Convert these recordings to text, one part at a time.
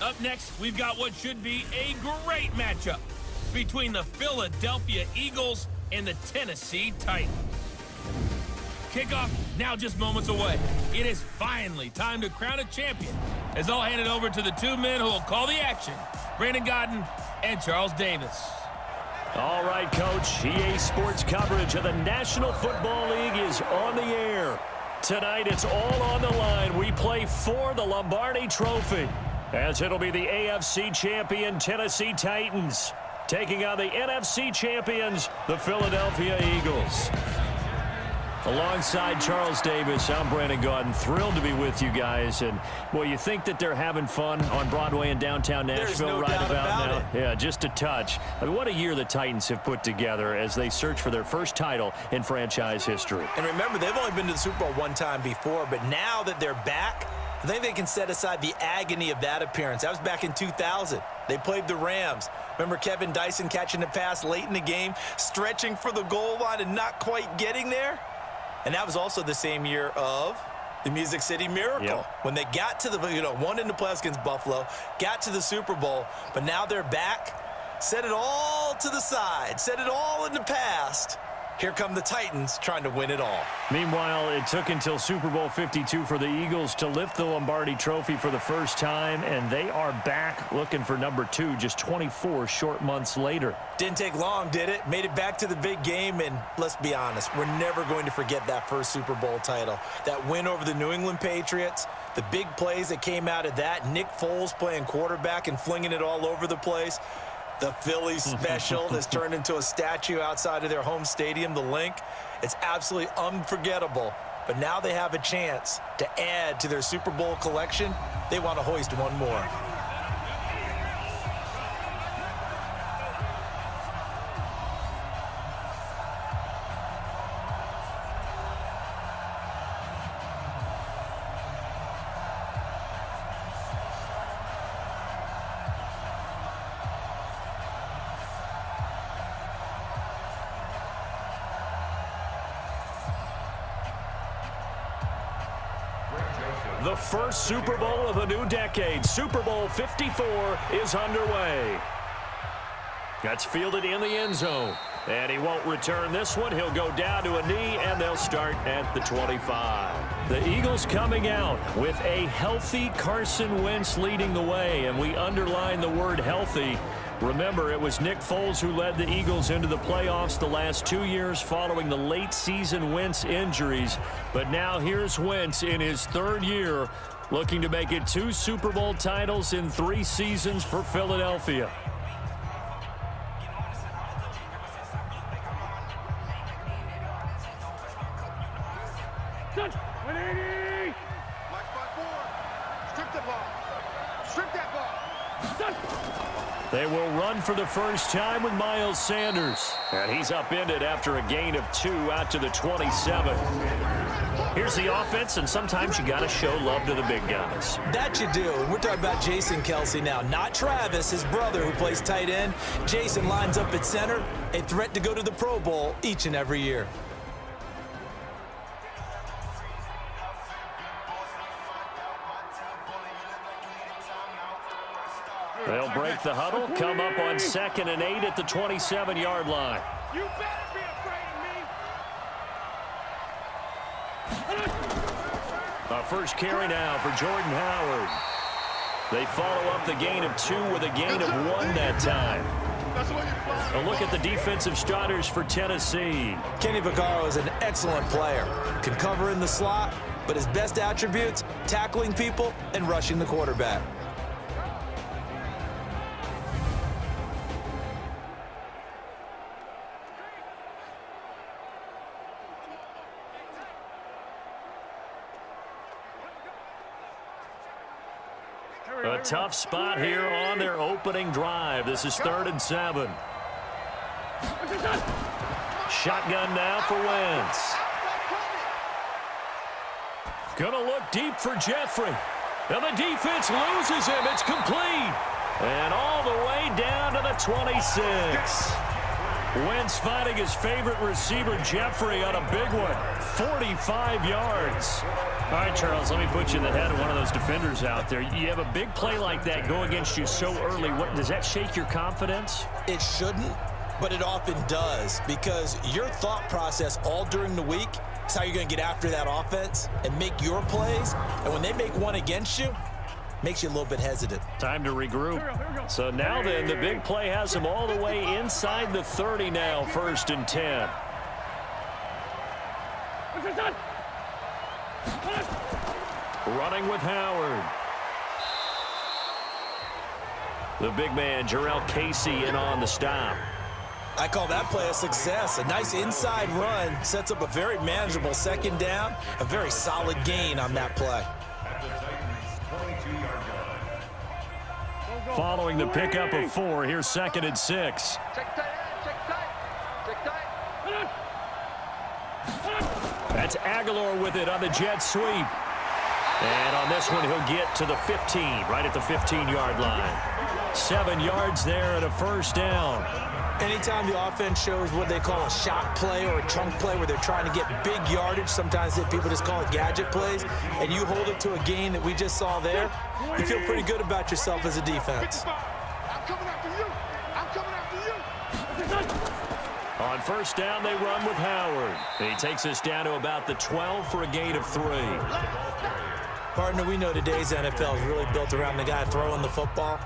Up next, we've got what should be a great matchup between the Philadelphia Eagles and the Tennessee Titans. Kickoff now just moments away. It is finally time to crown a champion, as I'll hand it over to the two men who will call the action, Brandon Godden and Charles Davis. All right, Coach. EA Sports coverage of the National Football League is on the air. Tonight, it's all on the line. We play for the Lombardi Trophy, as it'll be the AFC champion Tennessee Titans taking on the NFC champions, the Philadelphia Eagles. Alongside Charles Davis, I'm Brandon Godden. Thrilled to be with you guys. And, boy, you think that they're having fun on Broadway in downtown Nashville right about now? Yeah, just a touch. I mean, what a year the Titans have put together as they search for their first title in franchise history. And remember, they've only been to the Super Bowl one time before, but now that they're back, I think they can set aside the agony of that appearance. That was back in 2000. They played the Rams. Remember Kevin Dyson catching the pass late in the game, stretching for the goal line and not quite getting there? And that was also the same year of the Music City Miracle. When they got to the, won in the playoffs against Buffalo, got to the Super Bowl, but now they're back. Set it all to the side. Set it all in the past. Here come the Titans trying to win it all. Meanwhile, it took until Super Bowl 52 for the Eagles to lift the Lombardi Trophy for the first time, and they are back looking for number 2 just 24 short months later. Didn't take long, did it? Made it back to the big game, and let's be honest, we're never going to forget that first Super Bowl title. That win over the New England Patriots, the big plays that came out of that, Nick Foles playing quarterback and flinging it all over the place. The Philly special that's turned into a statue outside of their home stadium, the Link. It's absolutely unforgettable. But now they have a chance to add to their Super Bowl collection. They want to hoist one more. The first Super Bowl of the new decade, Super Bowl 54, is underway. That's fielded in the end zone. And he won't return this one. He'll go down to a knee, and they'll start at the 25. The Eagles coming out with a healthy Carson Wentz leading the way, and we underline the word healthy. Remember, it was Nick Foles who led the Eagles into the playoffs the last 2 years following the late-season Wentz injuries. But now here's Wentz in his third year, looking to make it 2 Super Bowl titles in 3 seasons for Philadelphia. They will run for the first time with Miles Sanders. And he's upended after a gain of 2 out to the 27. Here's the offense, and sometimes you got to show love to the big guys. That you do. And we're talking about Jason Kelce now, not Travis, his brother who plays tight end. Jason lines up at center, a threat to go to the Pro Bowl each and every year. They'll break the huddle, come up on 2nd and 8 at the 27-yard line. You better be afraid of me. A first carry now for Jordan Howard. They follow up the gain of 2 with a gain of 1 that time. A look at the defensive starters for Tennessee. Kenny Vaccaro is an excellent player. Can cover in the slot, but his best attributes, tackling people and rushing the quarterback. A tough spot here on their opening drive. This is 3rd and 7. Shotgun now for Wentz. Gonna look deep for Jeffrey. And the defense loses him. It's complete. And all the way down to the 26. Wentz finding his favorite receiver, Jeffrey, on a big one. 45 yards. All right, Charles, let me put you in the head of one of those defenders out there. You have a big play like that go against you so early. What does that shake your confidence? It shouldn't, but it often does, because your thought process all during the week is how you're going to get after that offense and make your plays. And when they make one against you, makes you a little bit hesitant. Time to regroup. So now then, the big play has them all the way inside the 30 now, 1st and 10. Running with Howard. The big man, Jarrell Casey, in on the stop. I call that play a success. A nice inside run sets up a very manageable 2nd down. A very solid gain on that play. Following the pickup of 4, here's 2nd and 6. Check tight, check tight, check tight. That's Aguilar with it on the jet sweep. And on this one, he'll get to the 15, right at the 15-yard line. 7 yards there and a 1st down. Anytime the offense shows what they call a shot play or a chunk play where they're trying to get big yardage, sometimes people just call it gadget plays, and you hold it to a gain that we just saw there, you feel pretty good about yourself as a defense. I'm coming after you. I'm coming after you. On 1st down, they run with Howard. He takes us down to about the 12 for a gain of 3. Partner, we know today's NFL is really built around the guy throwing the football.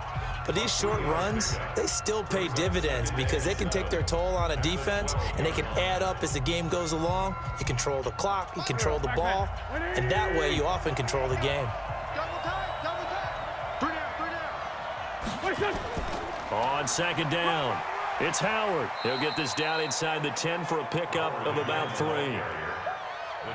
But these short runs, they still pay dividends because they can take their toll on a defense and they can add up as the game goes along. You control the clock, you control the ball, and that way you often control the game. Double tight, double tight. 3 down, 3 down. On 2nd down, it's Howard. He'll get this down inside the 10 for a pickup of about 3.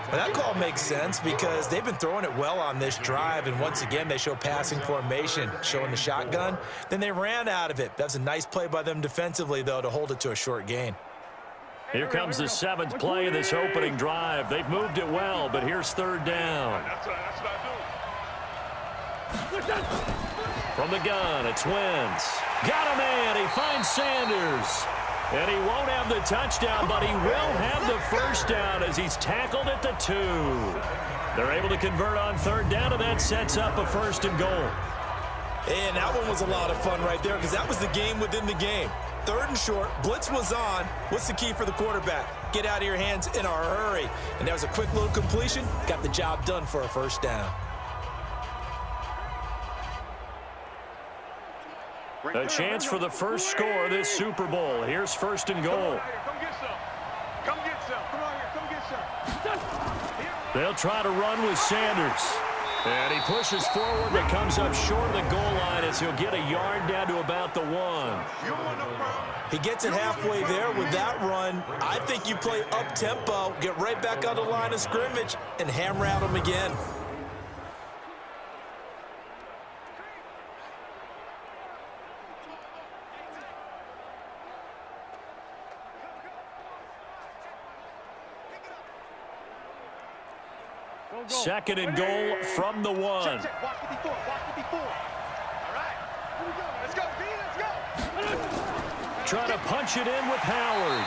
Well, that call makes sense because they've been throwing it well on this drive, and once again, they show passing formation, showing the shotgun. Then they ran out of it. That's a nice play by them defensively, though, to hold it to a short gain. Here comes the 7th play of this opening drive. They've moved it well, but here's 3rd down. That's what I do. From the gun, it's Wentz. Got a man. He finds Sanders. And he won't have the touchdown, but he will have the 1st down as he's tackled at the 2. They're able to convert on 3rd down, and that sets up a 1st and goal. And that one was a lot of fun right there because that was the game within the game. 3rd and short, blitz was on. What's the key for the quarterback? Get out of your hands in a hurry. And that was a quick little completion. Got the job done for a 1st down. A chance for the first score of this Super Bowl. Here's 1st and goal. Come get some. Come get some. Come on here. Come get some. They'll try to run with Sanders. And he pushes forward but comes up short of the goal line as he'll get a yard down to about the 1. He gets it halfway there with that run. I think you play up-tempo, get right back on the line of scrimmage, and hammer at him again. Second and goal from the 1. Watch 54. Watch 54. All right. Here we go. Let's go, B. Let's go. Trying to punch it in with Howard.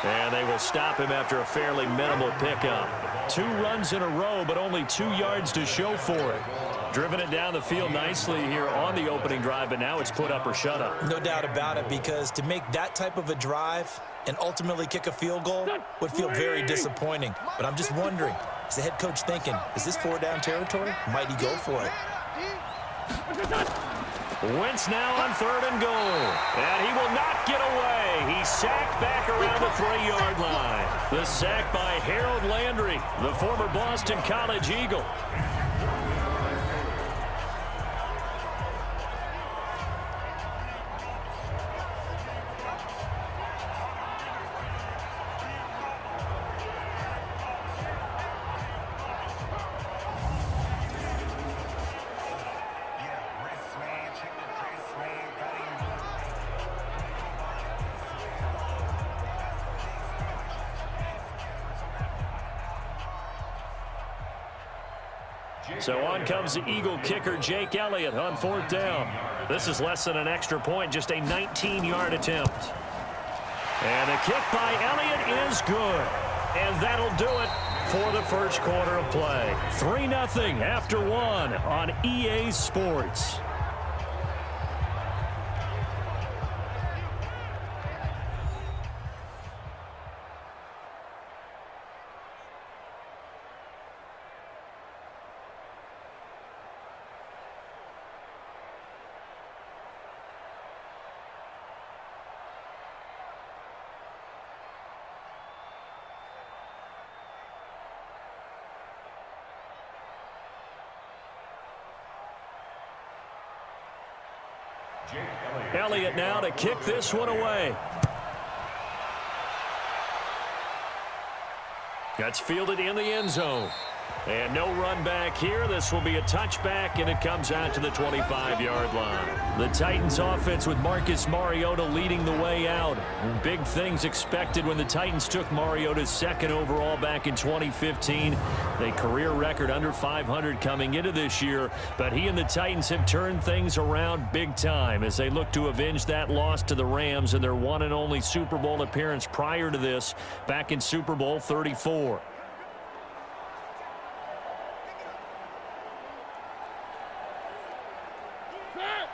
And they will stop him after a fairly minimal pickup. 2 runs in a row, but only 2 yards to show for it. Driven it down the field nicely here on the opening drive, but now it's put up or shut up. No doubt about it, because to make that type of a drive and ultimately kick a field goal would feel very disappointing. But I'm just wondering, is the head coach thinking, is this 4-down territory? Might he go for it? Wentz now on 3rd and goal. And he will not get away. He's sacked back around the 3-yard line. The sack by Harold Landry, the former Boston College Eagle. So on comes the Eagle kicker, Jake Elliott, on 4th down. This is less than an extra point, just a 19-yard attempt. And the kick by Elliott is good. And that'll do it for the first quarter of play. 3-0 after one on EA Sports. Elliott now to kick this one away. That's fielded in the end zone. And no run back here. This will be a touchback, and it comes out to the 25-yard line. The Titans offense with Marcus Mariota leading the way out. Big things expected when the Titans took Mariota's second overall back in 2015. A career record under 500 coming into this year, but he and the Titans have turned things around big time as they look to avenge that loss to the Rams in their one and only Super Bowl appearance prior to this back in Super Bowl 34.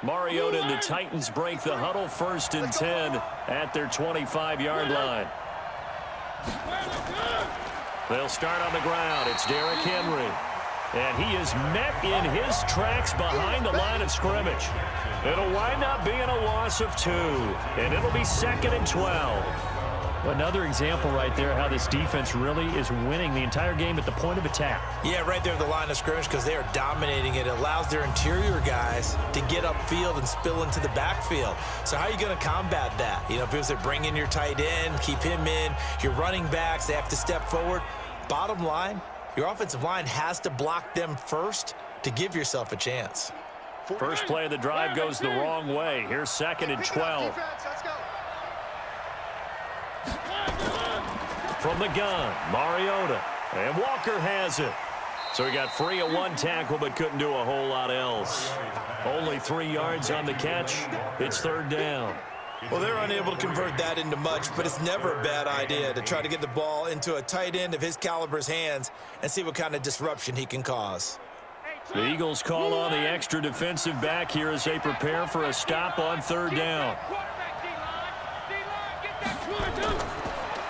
Mariota and the Titans break the huddle, 1st and 10 at their 25-yard line. They'll start on the ground. It's Derrick Henry. And he is met in his tracks behind the line of scrimmage. It'll wind up being a loss of 2. And it'll be 2nd and 12. Another example right there how this defense really is winning the entire game at the point of attack. Yeah, right there at the line of scrimmage because they are dominating it. It allows their interior guys to get upfield and spill into the backfield. So how are you going to combat that? You know, people say bring in your tight end, keep him in. Your running backs, they have to step forward. Bottom line, your offensive line has to block them first to give yourself a chance. First play of the drive goes the wrong way. Here's 2nd and 12. From the gun, Mariota. And Walker has it. So he got free of one tackle but couldn't do a whole lot else. Only 3 yards on the catch. It's 3rd down. Well, they're unable to convert that into much, but it's never a bad idea to try to get the ball into a tight end of his caliber's hands and see what kind of disruption he can cause. The Eagles call on the extra defensive back here as they prepare for a stop on 3rd down.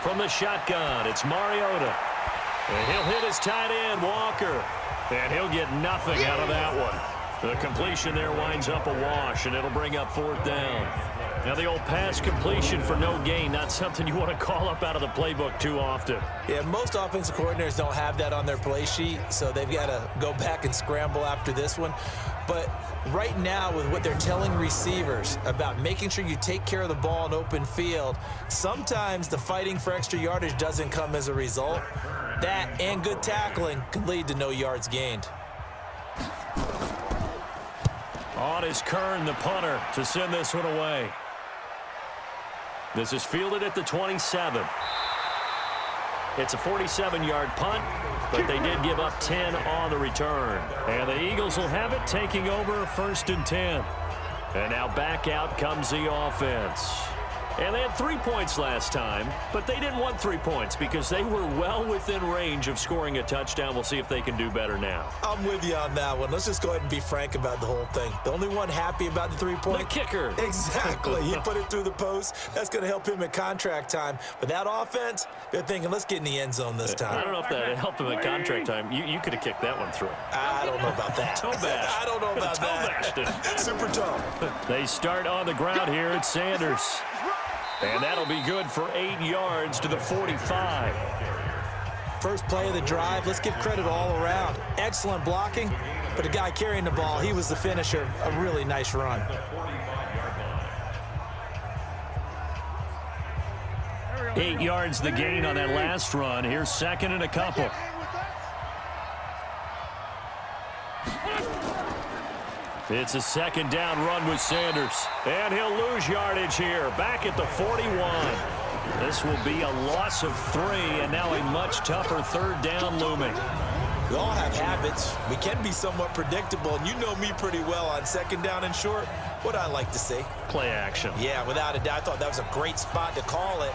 From the shotgun, it's Mariota. And he'll hit his tight end, Walker. And he'll get nothing out of that one. The completion there winds up a wash, and it'll bring up 4th down. Now the old pass completion for no gain, not something you want to call up out of the playbook too often. Yeah, most offensive coordinators don't have that on their play sheet, so they've got to go back and scramble after this one. But right now, with what they're telling receivers about making sure you take care of the ball in open field, sometimes the fighting for extra yardage doesn't come as a result. That and good tackling can lead to no yards gained. On is Kern, the punter, to send this one away. This is fielded at the 27. It's a 47-yard punt, but they did give up 10 on the return. And the Eagles will have it, taking over 1st and 10. And now back out comes the offense. And they had 3 points last time, but they didn't want 3 points because they were well within range of scoring a touchdown. We'll see if they can do better now. I'm with you on that one. Let's just go ahead and be frank about the whole thing. The only one happy about the 3-point. The kicker. Exactly. He put it through the post. That's going to help him at contract time. But that offense, they're thinking, let's get in the end zone this time. I don't know if that helped him at contract time. You could have kicked that one through. I don't know about that. Toe bash. I don't know about that. Super tough. They start on the ground here at Sanders. And that'll be good for 8 yards to the 45. First play of the drive. Let's give credit all around. Excellent blocking, but the guy carrying the ball, he was the finisher. A really nice run. 8 yards the gain on that last run. Here's 2nd and a couple. It's a 2nd down run with Sanders. And he'll lose yardage here. Back at the 41. This will be a loss of 3, and now a much tougher 3rd down looming. We all have habits. We can be somewhat predictable, and you know me pretty well on 2nd down and short. What I like to see. Play action. Yeah, without a doubt. I thought that was a great spot to call it.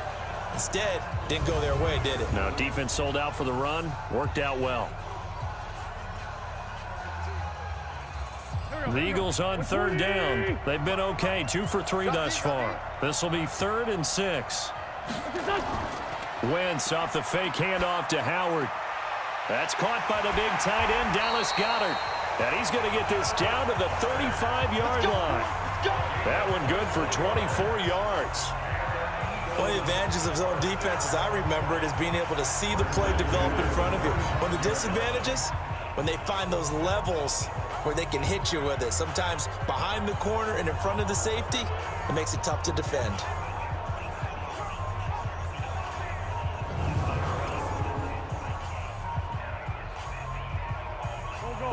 Instead, didn't go their way, did it? Now, defense sold out for the run. Worked out well. The Eagles on third down. They've been okay, 2 for 3 thus far. This will be 3rd and 6. Wentz off the fake handoff to Howard. That's caught by the big tight end, Dallas Goedert. And he's going to get this down to the 35-yard line. That one good for 24 yards. One of the advantages of zone defense, as I remember it, is being able to see the play develop in front of you. One of the disadvantages, when they find those levels where they can hit you with it. Sometimes behind the corner and in front of the safety, it makes it tough to defend.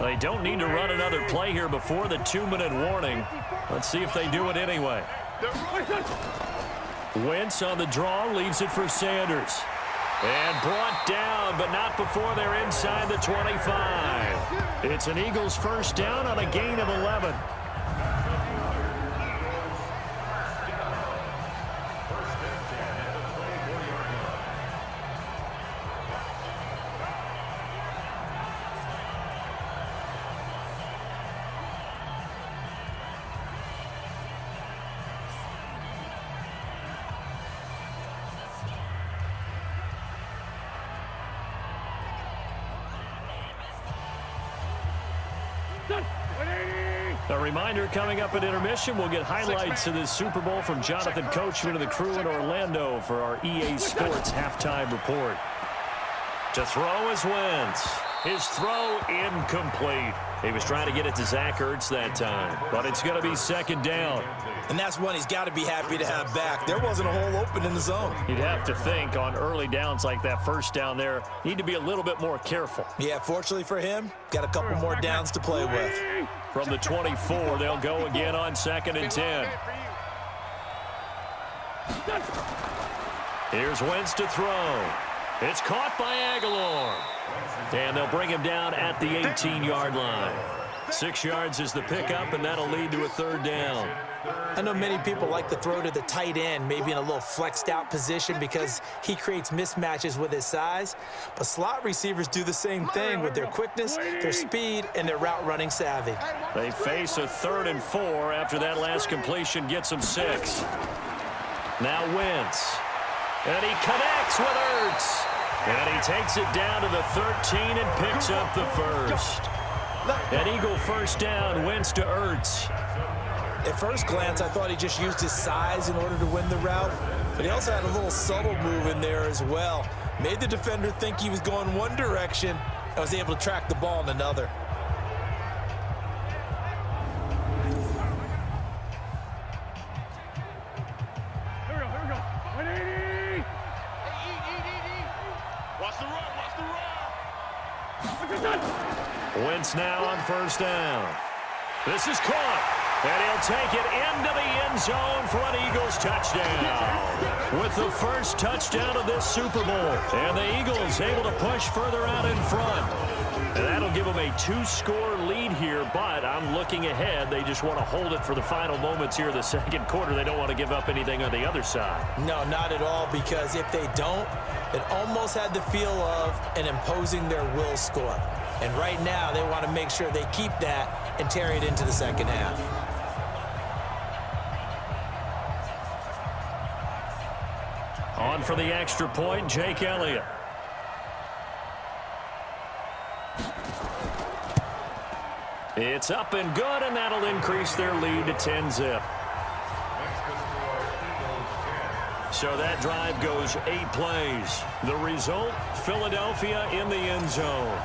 They don't need to run another play here before the 2-minute warning. Let's see if they do it anyway. Wentz on the draw, leaves it for Sanders. And brought down, but not before they're inside the 25. It's an Eagles first down on a gain of 11. A reminder, coming up at intermission, we'll get highlights of this Super Bowl from Jonathan Coachman and the crew in Orlando for our EA Sports halftime report. To throw is Wentz. His throw incomplete. He was trying to get it to Zach Ertz that time, but it's going to be 2nd down. And that's one he's got to be happy to have back. There wasn't a hole open in the zone. You'd have to think on early downs like that first down there, need to be a little bit more careful. Yeah, fortunately for him, got a couple more downs to play with. From the 24, they'll go again on 2nd and 10. Here's Wentz to throw. It's caught by Aguilar. And they'll bring him down at the 18-yard line. 6 yards is the pickup, and that'll lead to a 3rd down. I know many people like to throw to the tight end, maybe in a little flexed out position because he creates mismatches with his size. But slot receivers do the same thing with their quickness, their speed, and their route running savvy. They face a 3rd and 4 after that last completion gets them 6. Now Wentz. And he connects with Ertz. And he takes it down to the 13 and picks up the first. An Eagle first down, Wentz to Ertz. At first glance, I thought he just used his size in order to win the route, but he also had a little subtle move in there as well. Made the defender think he was going one direction and was able to track the ball in another. Here we go. 180. Watch the run. Wentz now on first down. This is caught. And he'll take it into the end zone for an Eagles touchdown. With the first touchdown of this Super Bowl. And the Eagles able to push further out in front. And that'll give them a 2-score lead here, but I'm looking ahead. They just want to hold it for the final moments here of the 2nd quarter. They don't want to give up anything on the other side. No, not at all, because if they don't, it almost had the feel of an imposing their will score. And right now, they want to make sure they keep that and carry it into the 2nd half. On for the extra point, Jake Elliott. It's up and good, and that'll increase their lead to 10-zip. So that drive goes 8 plays. The result, Philadelphia in the end zone.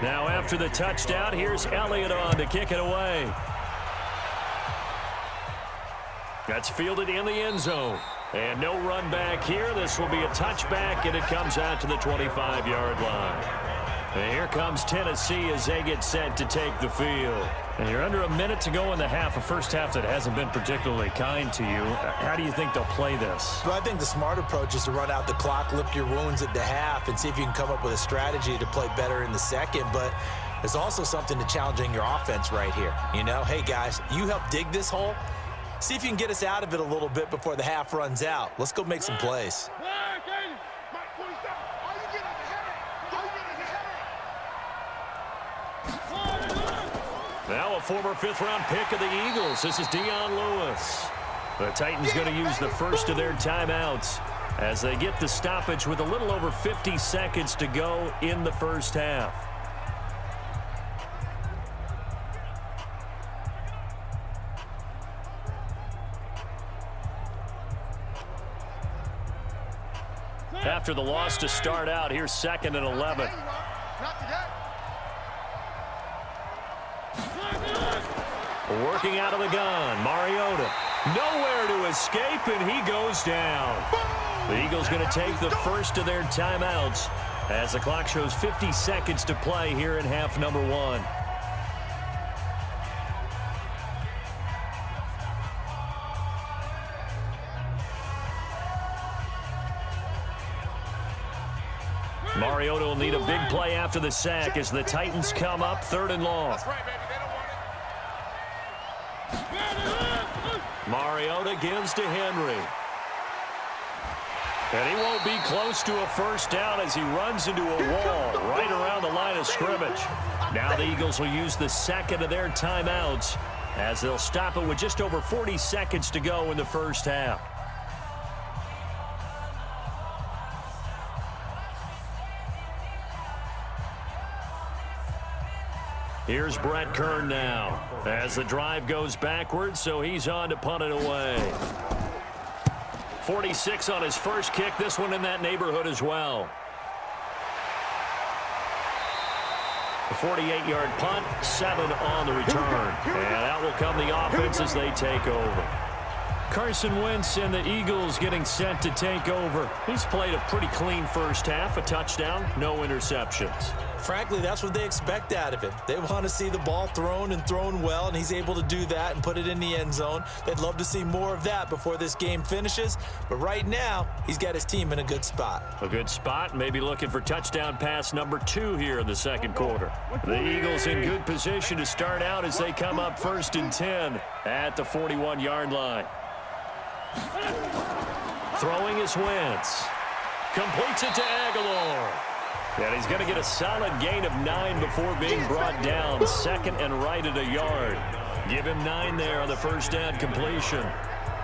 Now after the touchdown, here's Elliott on to kick it away. That's fielded in the end zone. And no run back here. This will be a touchback, and it comes out to the 25-yard line. And here comes Tennessee as they get set to take the field. And you're under a minute to go in the half, a first half that hasn't been particularly kind to you. How do you think they'll play this? Well, I think the smart approach is to run out the clock, lick your wounds at the half, and see if you can come up with a strategy to play better in the second. But there's also something to challenging your offense right here. You know, hey, guys, you help dig this hole. See if you can get us out of it a little bit before the half runs out. Let's go make some plays. Now a former fifth-round pick of the Eagles. This is Dion Lewis. The Titans going to use the first of their timeouts as they get the stoppage with a little over 50 seconds to go in the first half. After the loss to start out, here's 2nd and 11. Working out of the gun, Mariota. Nowhere to escape, and he goes down. The Eagles going to take the first of their timeouts as the clock shows 50 seconds to play here in half number 1. Mariota will need a big play after the sack as the Titans come up 3rd and long. That's right, baby. They don't want it. Mariota gives to Henry. And he won't be close to a first down as he runs into a wall right around the line of scrimmage. Now the Eagles will use the second of their timeouts as they'll stop it with just over 40 seconds to go in the first half. Here's Brett Kern now as the drive goes backwards, so he's on to punt it away. 46 on his first kick, this one in that neighborhood as well. A 48-yard punt, 7 on the return. And out will come the offense as they take over. Carson Wentz and the Eagles getting set to take over. He's played a pretty clean first half, a touchdown, no interceptions. Frankly, that's what they expect out of him. They want to see the ball thrown and thrown well, and he's able to do that and put it in the end zone. They'd love to see more of that before this game finishes, but right now, he's got his team in a good spot. A good spot, maybe looking for touchdown pass number 2 here in the second quarter. The Eagles in good position to start out as they come up 1st and 10 at the 41-yard line. Throwing is Wentz. Completes it to Aguilar. And he's going to get a solid gain of 9 before being brought down. 2nd and right at a yard. Give him 9 there on the first down completion.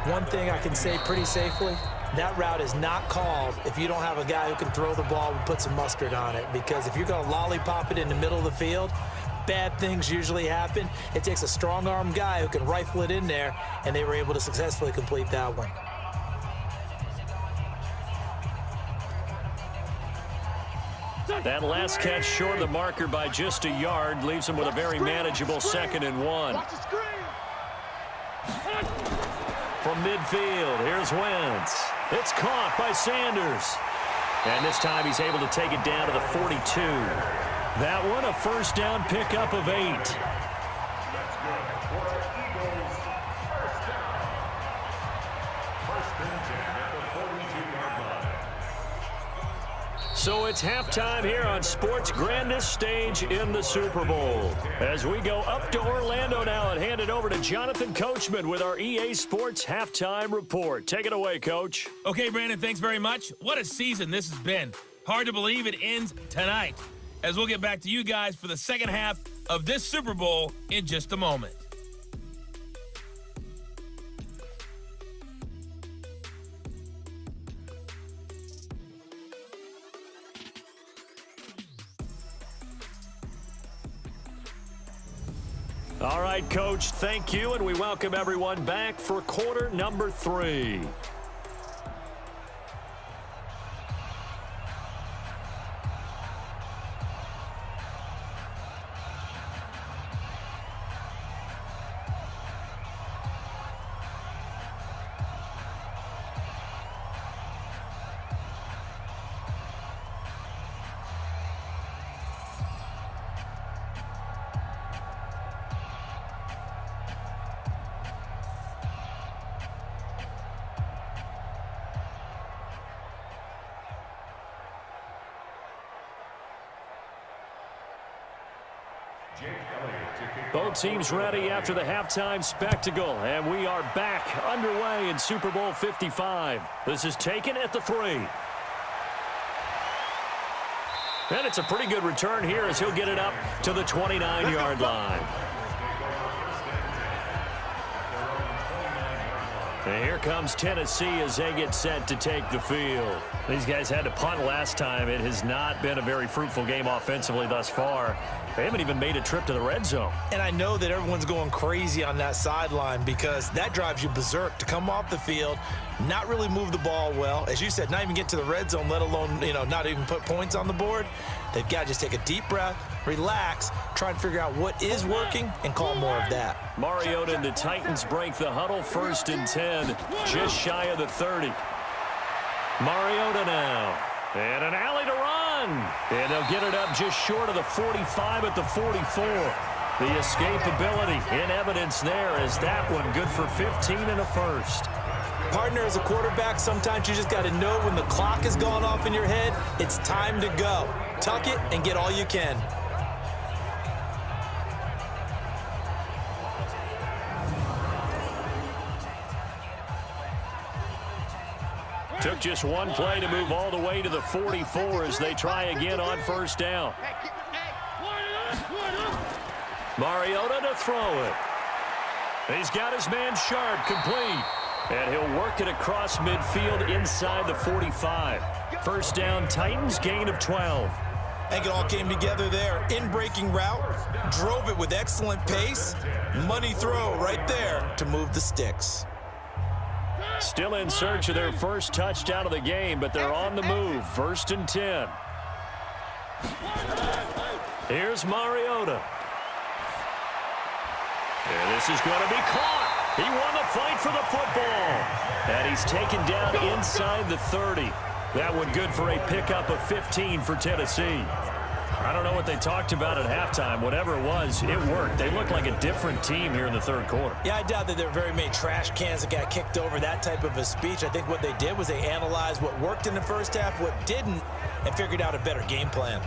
One thing I can say pretty safely, that route is not called if you don't have a guy who can throw the ball and put some mustard on it. Because if you're going to lollipop it in the middle of the field, bad things usually happen. It takes a strong-arm guy who can rifle it in there, and they were able to successfully complete that one. That last catch short of the marker by just a yard leaves him with a very manageable 2nd and 1. From midfield, here's Wentz. It's caught by Sanders. And this time he's able to take it down to the 42. That one, a first down pickup of 8. So it's halftime here on sports' grandest stage in the Super Bowl. As we go up to Orlando now and hand it over to Jonathan Coachman with our EA Sports Halftime Report. Take it away, Coach. Okay, Brandon, thanks very much. What a season this has been. Hard to believe it ends tonight, as we'll get back to you guys for the second half of this Super Bowl in just a moment. All right, Coach, thank you, and we welcome everyone back for quarter number 3. Both teams ready after the halftime spectacle, and we are back underway in Super Bowl 55. This is taken at the 3. And it's a pretty good return here as he'll get it up to the 29-yard line. And here comes Tennessee as they get set to take the field. These guys had to punt last time. It has not been a very fruitful game offensively thus far. They haven't even made a trip to the red zone. And I know that everyone's going crazy on that sideline because that drives you berserk to come off the field, not really move the ball well. As you said, not even get to the red zone, let alone, not even put points on the board. They've got to just take a deep breath, relax, try and figure out what is working, and call more of that. Mariota and the Titans break the huddle, 1st and 10, just shy of the 30. Mariota now, and an alley to run. And they'll get it up just short of the 45 at the 44. The escapability in evidence there as that one good for 15 and a first. Partner, as a quarterback, sometimes you just got to know when the clock has gone off in your head, it's time to go. Tuck it and get all you can. Took just one play to move all the way to the 44 as they try again on 1st down. Mariota to throw it. He's got his man Sharp complete. And he'll work it across midfield inside the 45. 1st down, Titans, gain of 12. I think it all came together there. In-breaking route, drove it with excellent pace. Money throw right there to move the sticks. Still in search of their first touchdown of the game, but they're on the move. 1st and 10. Here's Mariota. And this is going to be caught. He won the fight for the football. And he's taken down inside the 30. That one good for a pickup of 15 for Tennessee. I don't know what they talked about at halftime. Whatever it was, it worked. They look like a different team here in the 3rd quarter. Yeah, I doubt that there were very many trash cans that got kicked over, that type of a speech. I think what they did was they analyzed what worked in the first half, what didn't, and figured out a better game plan.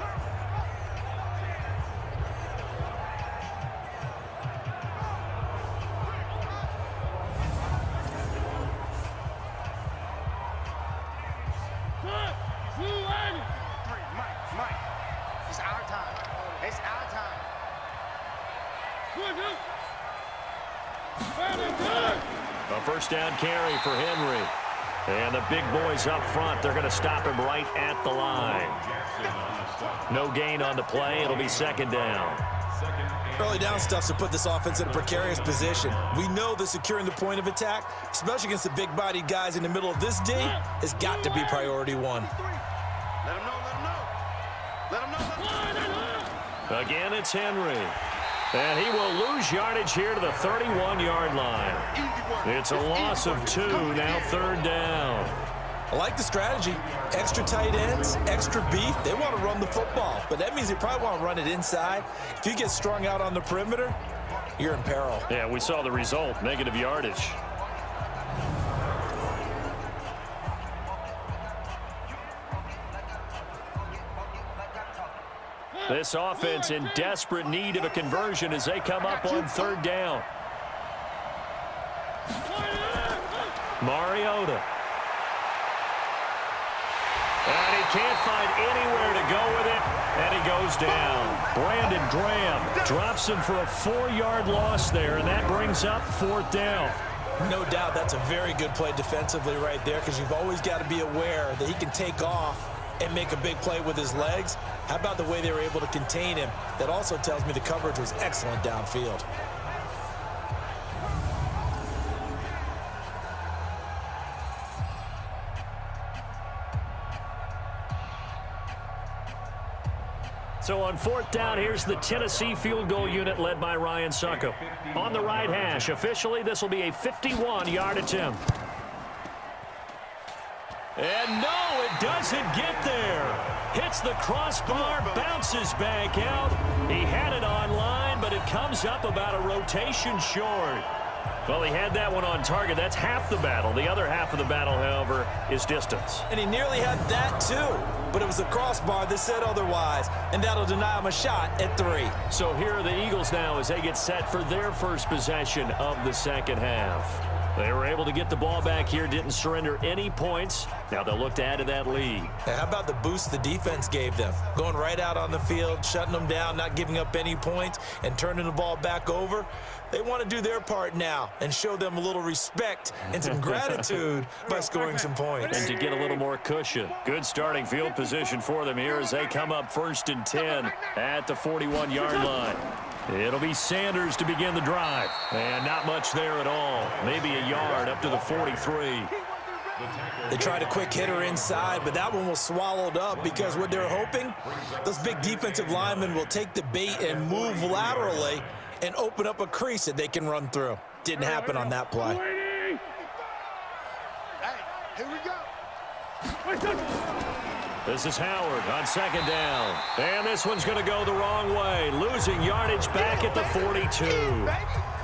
A 1st down carry for Henry. And the big boys up front, they're going to stop him right at the line. No gain on the play. It'll be 2nd down. Early down stuff to put this offense in a precarious position. We know that securing the point of attack, especially against the big-bodied guys in the middle of this D, has got to be priority 1. Let him know, let him know. Let him know. Again, it's Henry. And he will lose yardage here to the 31-yard line. It's a loss of 2, now 3rd down. I like the strategy. Extra tight ends, extra beef. They want to run the football, but that means they probably want to run it inside. If you get strung out on the perimeter, you're in peril. Yeah, we saw the result, negative yardage. This offense in desperate need of a conversion as they come up on 3rd down. Mariota. And he can't find anywhere to go with it, and he goes down. Brandon Graham drops him for a 4-yard loss there, and that brings up 4th down. No doubt that's a very good play defensively right there because you've always got to be aware that he can take off and make a big play with his legs. How about the way they were able to contain him? That also tells me the coverage was excellent downfield. So on 4th down, here's the Tennessee field goal unit led by Ryan Suckup. On the right hash, officially this will be a 51-yard attempt. And no, it doesn't get there. Hits the crossbar, bounces back out. He had it on line, but it comes up about a rotation short. Well, he had that one on target. That's half the battle. The other half of the battle, however, is distance. And he nearly had that too, but it was the crossbar that said otherwise, and that'll deny him a shot at 3. So here are the Eagles now as they get set for their first possession of the second half. They were able to get the ball back here, didn't surrender any points. Now they'll look to add to that lead. Now, how about the boost the defense gave them? Going right out on the field, shutting them down, not giving up any points, and turning the ball back over. They want to do their part now and show them a little respect and some gratitude by scoring some points. And to get a little more cushion. Good starting field position for them here as they come up 1st and 10 at the 41-yard line. It'll be Sanders to begin the drive. And not much there at all. Maybe a yard up to the 43. They tried a quick hitter inside, but that one was swallowed up because what they're hoping, those big defensive linemen will take the bait and move laterally and open up a crease that they can run through. Didn't happen on that play. Hey, here we go. This is Howard on 2nd down. And this one's going to go the wrong way. Losing yardage back at the 42.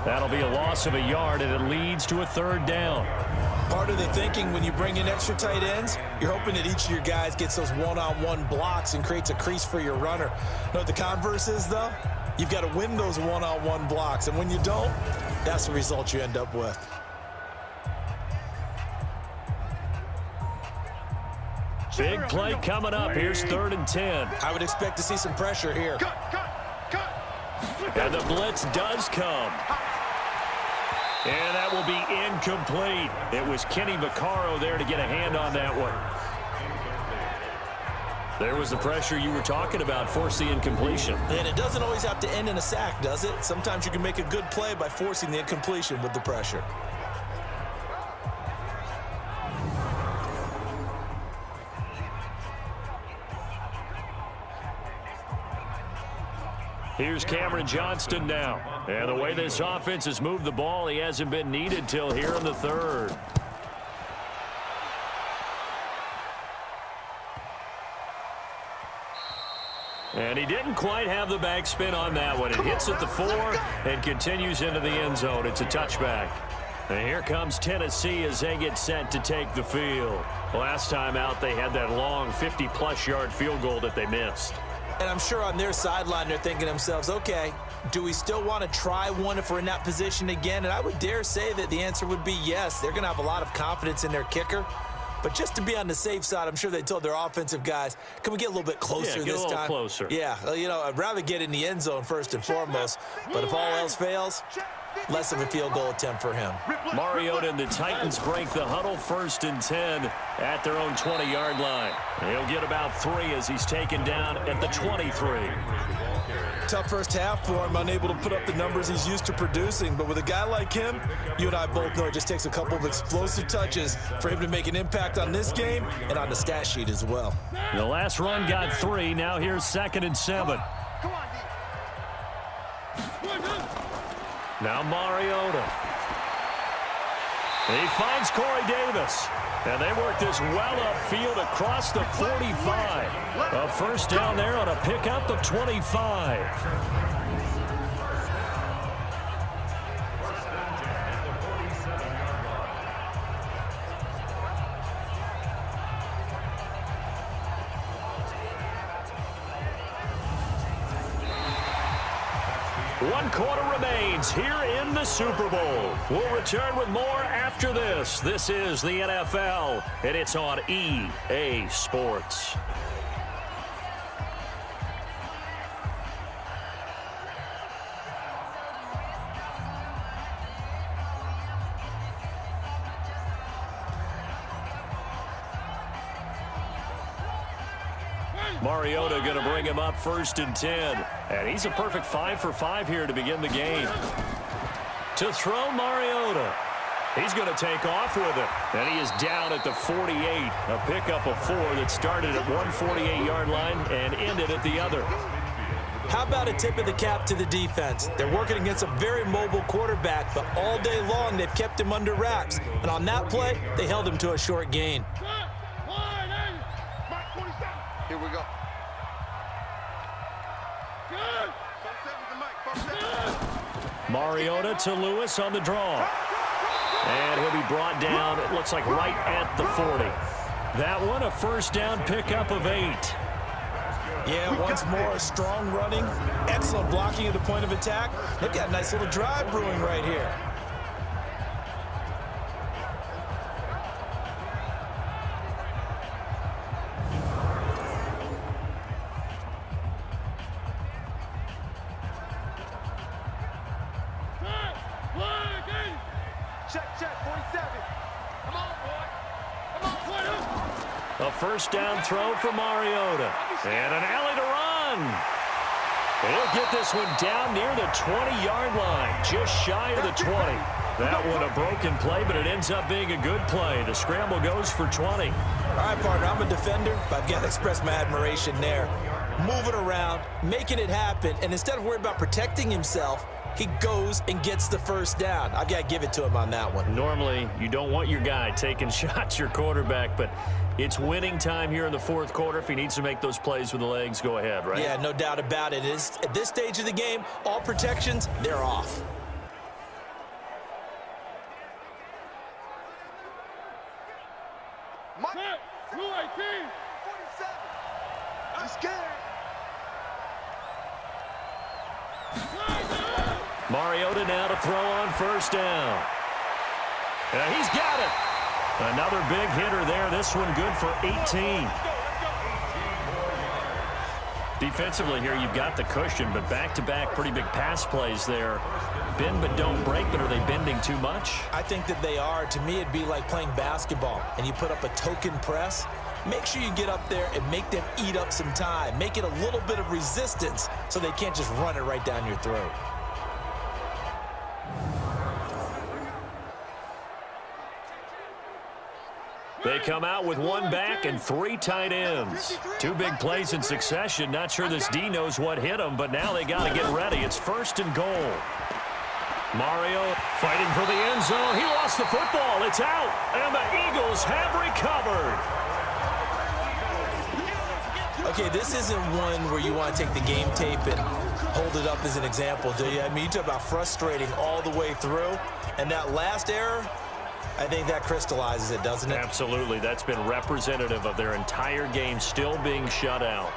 That'll be a loss of a yard, and it leads to a 3rd down. Part of the thinking when you bring in extra tight ends, you're hoping that each of your guys gets those one-on-one blocks and creates a crease for your runner. You know what the converse is, though? You've got to win those one-on-one blocks, and when you don't, that's the result you end up with. Big play coming up. Here's 3rd and 10. I would expect to see some pressure here. Cut. And the blitz does come. And that will be incomplete. It was Kenny Vaccaro there to get a hand on that one. There was the pressure you were talking about, force the incompletion. And it doesn't always have to end in a sack, does it? Sometimes you can make a good play by forcing the incompletion with the pressure. Here's Cameron Johnston now. And the way this offense has moved the ball, he hasn't been needed till here in the 3rd. And he didn't quite have the backspin on that one. It hits at the 4 and continues into the end zone. It's a touchback. And here comes Tennessee as they get set to take the field. Last time out, they had that long 50-plus yard field goal that they missed. And I'm sure on their sideline they're thinking to themselves, okay, do we still want to try one if we're in that position again? And I would dare say that the answer would be yes. They're going to have a lot of confidence in their kicker. But just to be on the safe side, I'm sure they told their offensive guys, can we get a little bit closer this time? Yeah, get a little closer. Yeah, you know, I'd rather get in the end zone first and foremost. But if all else fails, less of a field goal attempt for him. Mariota and the Titans break the huddle 1st and 10 at their own 20-yard line. He'll get about 3 as he's taken down at the 23. Tough first half for him, unable to put up the numbers he's used to producing. But with a guy like him, you and I both know it just takes a couple of explosive touches for him to make an impact on this game and on the stat sheet as well. The last run got 3. Now here's 2nd and 7. Come on, D. Now Mariota. He finds Corey Davis. And they work this well upfield across the 45. A 1st down there on a pickup of 25. One quarter remains here in the Super Bowl. We'll return with more after this. This is the NFL, and it's on EA Sports. Mariota going to bring him up 1st and 10. And he's a perfect 5 for 5 here to begin the game. To throw Mariota. He's going to take off with it. And he is down at the 48. A pickup of 4 that started at one 48-yard line and ended at the other. How about a tip of the cap to the defense? They're working against a very mobile quarterback, but all day long they've kept him under wraps. And on that play, they held him to a short gain. Here we go. Mariota to Lewis on the draw. And he'll be brought down, it looks like right at the 40. That one, a first down pickup of 8. Yeah, once more, strong running, excellent blocking at the point of attack. They've got a nice little drive brewing right here. Check, 47. Come on, boy. Come on, boy. A first down throw for Mariota. And an alley to run. He'll get this one down near the 20-yard line, just shy of the 20. That one a broken play, but it ends up being a good play. The scramble goes for 20. All right, partner, I'm a defender, but I've got to express my admiration there. Moving around, making it happen, and instead of worrying about protecting himself, he goes and gets the first down. I've got to give it to him on that one. Normally, you don't want your guy taking shots, your quarterback, but it's winning time here in the fourth quarter. If he needs to make those plays with the legs, go ahead, right? Yeah, no doubt about it. At this stage of the game, all protections, they're off. Mike, 218. 47. I'm scared. Mariota now to throw on first down. He's got it. Another big hitter there. This one good for 18. Defensively here, you've got the cushion, but back-to-back pretty big pass plays there. Bend but don't break, but are they bending too much? I think that they are. To me, it'd be like playing basketball, and you put up a token press. Make sure you get up there and make them eat up some time. Make it a little bit of resistance so they can't just run it right down your throat. They come out with one back and 3 tight ends. 2 big plays in succession. Not sure this D knows what hit him, but now they got to get ready. It's first and goal. Mario fighting for the end zone. He lost the football. It's out, and the Eagles have recovered. Okay, this isn't one where you want to take the game tape and hold it up as an example, do you? I mean, you talk about frustrating all the way through, and that last error, I think that crystallizes it, doesn't it? Absolutely. That's been representative of their entire game still being shut out.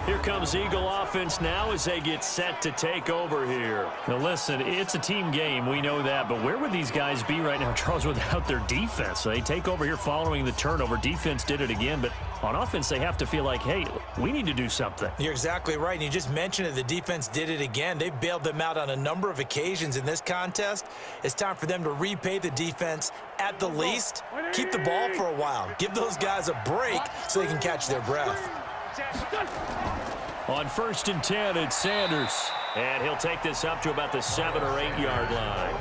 Here comes Eagle offense now as they get set to take over here. Now, listen, it's a team game. We know that. But where would these guys be right now, Charles, without their defense? They take over here following the turnover. Defense did it again. But on offense, they have to feel like, hey, we need to do something. You're exactly right. And you just mentioned it. The defense did it again. They bailed them out on a number of occasions in this contest. It's time for them to repay the defense at the least. Keep the ball for a while. Give those guys a break so they can catch their breath. On first and 10, it's Sanders. And he'll take this up to about the 7 or 8 yard line.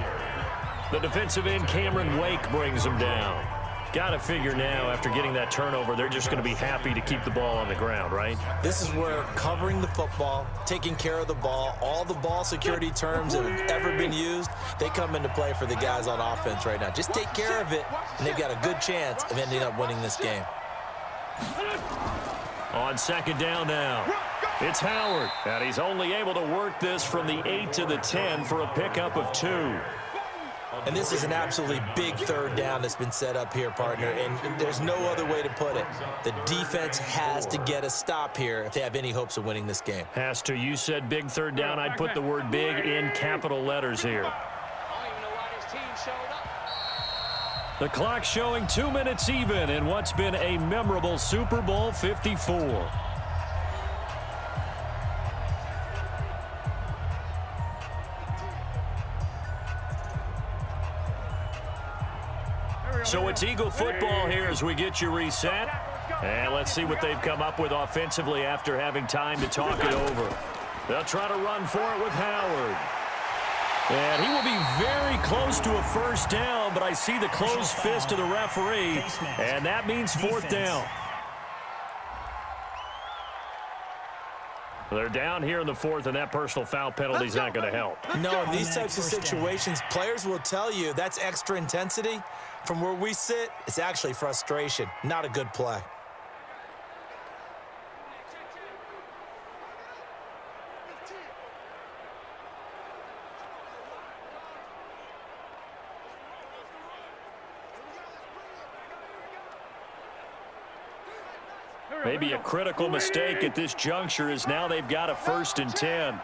The defensive end, Cameron Wake, brings him down. Got to figure now, after getting that turnover, they're just going to be happy to keep the ball on the ground, right? This is where covering the football, taking care of the ball, all the ball security terms that have ever been used, they come into play for the guys on offense right now. Just take care of it, and they've got a good chance of ending up winning this game. On second down now, it's Howard. And he's only able to work this from the 8 to the 10 for a pickup of 2. And this is an absolutely big third down that's been set up here, partner, and there's no other way to put it. The defense has to get a stop here if they have any hopes of winning this game. Has to. You said big third down. I'd put the word big in capital letters here. The clock showing 2 minutes even in what's been a memorable Super Bowl 54. So it's Eagle football here as we get you reset. And let's see what they've come up with offensively after having time to talk it over. They'll try to run for it with Howard. And he will be very close to a first down, but I see the closed fist of the referee, and that means fourth down. They're down here in the fourth, and that personal foul penalty is not going to help. No, in these types of situations, players will tell you that's extra intensity. From where we sit, it's actually frustration, not a good play. Maybe a critical mistake at this juncture is now they've got a 1st and 10.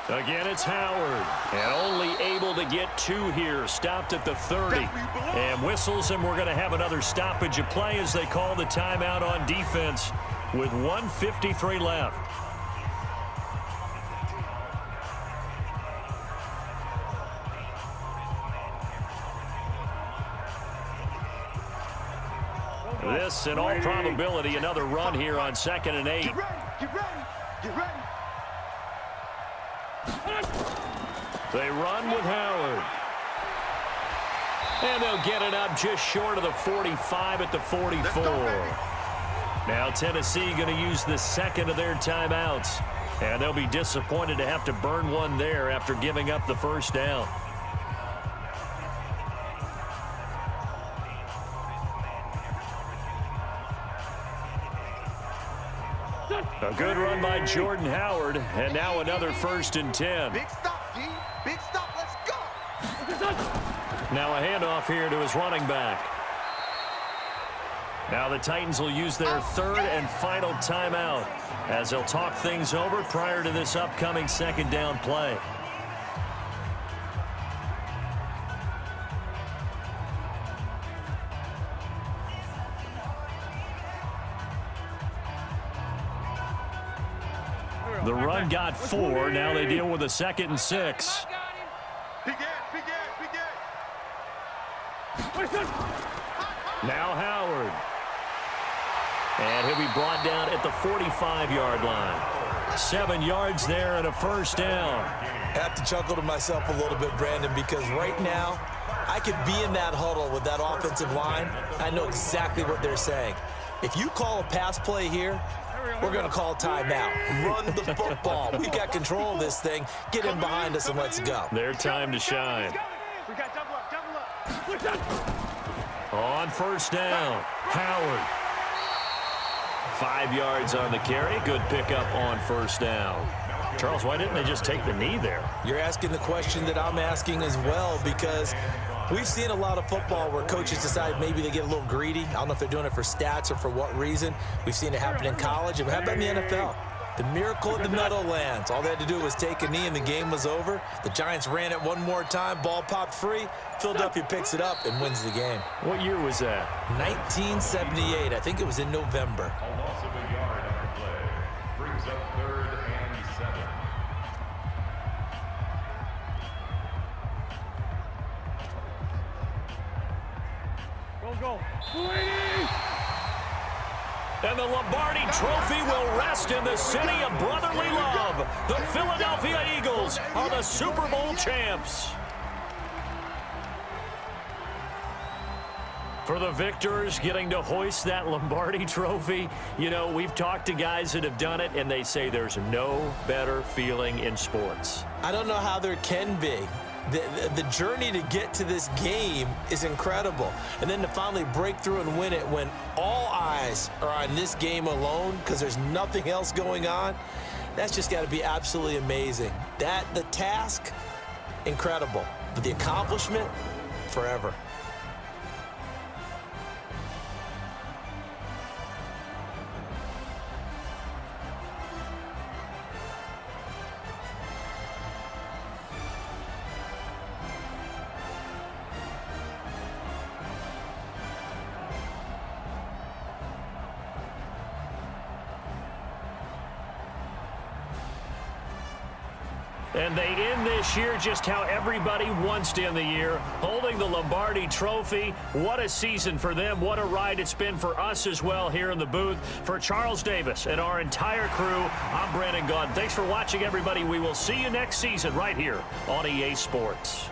Again, it's Howard, and only able to get 2 here, stopped at the 30, and whistles, and we're going to have another stoppage of play as they call the timeout on defense with 1:53 left. This, in all probability, another run here on 2nd and 8. Get ready, get ready, get ready. They run with Howard. And they'll get it up just short of the 45 at the 44. Now Tennessee going to use the 2nd of their timeouts. And they'll be disappointed to have to burn one there after giving up the 1st down. A good run by Jordan Howard, and now another 1st and 10. Big stop, D. Big stop. Let's go. Now a handoff here to his running back. Now the Titans will use their 3rd and final timeout as they'll talk things over prior to this upcoming 2nd down play. The run got 4. Now they deal with a 2nd and 6. Big Ed, big Ed, big Ed. Now Howard. And he'll be brought down at the 45-yard line. 7 yards there and a 1st down. I have to chuckle to myself a little bit, Brandon, because right now I could be in that huddle with that offensive line. I know exactly what they're saying. If you call a pass play here, we're going to call timeout. Run the football. We got control of this thing. Get in behind us and let's go. Their time to shine. We got double up. On 1st down, Howard. 5 yards on the carry. Good pickup on 1st down. Charles, why didn't they just take the knee there? You're asking the question that I'm asking as well, because we've seen a lot of football where coaches decide maybe they get a little greedy. I don't know if they're doing it for stats or for what reason. We've seen it happen in college. And how about in the NFL? The miracle of the Meadowlands. All they had to do was take a knee and the game was over. The Giants ran it one more time. Ball popped free. Philadelphia picks it up and wins the game. What year was that? 1978. I think it was in November. A loss of a yard on the play. Brings up 3rd and 7. Go. And the Lombardi Trophy will rest in the city of brotherly love. The Philadelphia Eagles are the Super Bowl champs. For the victors, getting to hoist that Lombardi Trophy, you know, we've talked to guys that have done it, and they say there's no better feeling in sports. I don't know how there can be. The journey to get to this game is incredible. And then to finally break through and win it when all eyes are on this game alone because there's nothing else going on, that's just got to be absolutely amazing. The task, incredible. But the accomplishment, forever. And they end this year just how everybody wants to end the year, holding the Lombardi Trophy. What a season for them. What a ride it's been for us as well here in the booth. For Charles Davis and our entire crew, I'm Brandon Gaudin. Thanks for watching, everybody. We will see you next season right here on EA Sports.